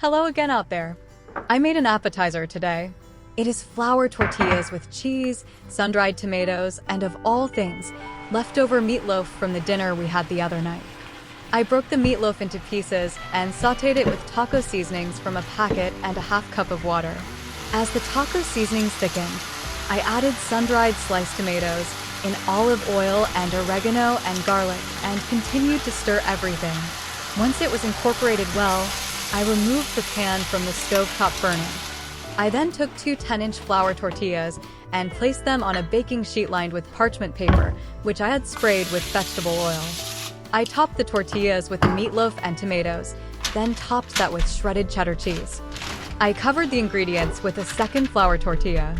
Hello again out there. I made an appetizer today. It is flour tortillas with cheese, sun-dried tomatoes, and of all things, leftover meatloaf from the dinner we had the other night. I broke the meatloaf into pieces and sautéed it with taco seasonings from a packet and a half cup of water. As the taco seasonings thickened, I added sun-dried sliced tomatoes in olive oil and oregano and garlic and continued to stir everything. Once it was incorporated well, I removed the pan from the stovetop burner. I then took two 10-inch flour tortillas and placed them on a baking sheet lined with parchment paper, which I had sprayed with vegetable oil. I topped the tortillas with the meatloaf and tomatoes, then topped that with shredded cheddar cheese. I covered the ingredients with a second flour tortilla.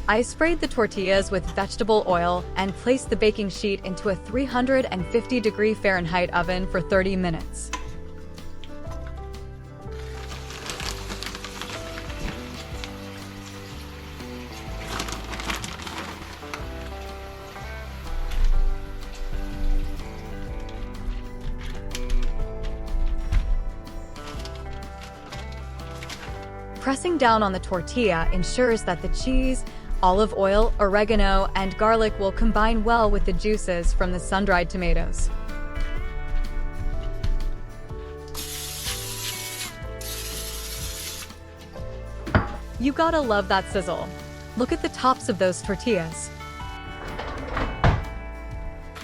I sprayed the tortillas with vegetable oil and placed the baking sheet into a 350-degree Fahrenheit oven for 30 minutes. Pressing down on the tortilla ensures that the cheese, olive oil, oregano, and garlic will combine well with the juices from the sun-dried tomatoes. You gotta love that sizzle. Look at the tops of those tortillas.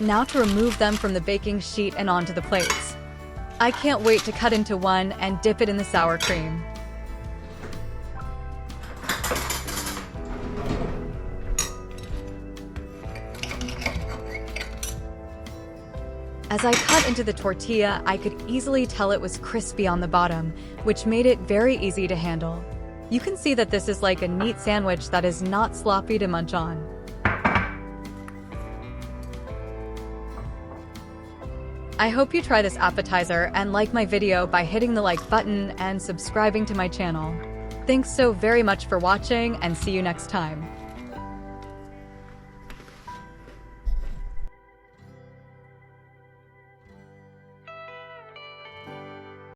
Now to remove them from the baking sheet and onto the plates. I can't wait to cut into one and dip it in the sour cream. As I cut into the tortilla, I could easily tell it was crispy on the bottom, which made it very easy to handle. You can see that this is like a neat sandwich that is not sloppy to munch on. I hope you try this appetizer and like my video by hitting the like button and subscribing to my channel. Thanks so very much for watching and see you next time.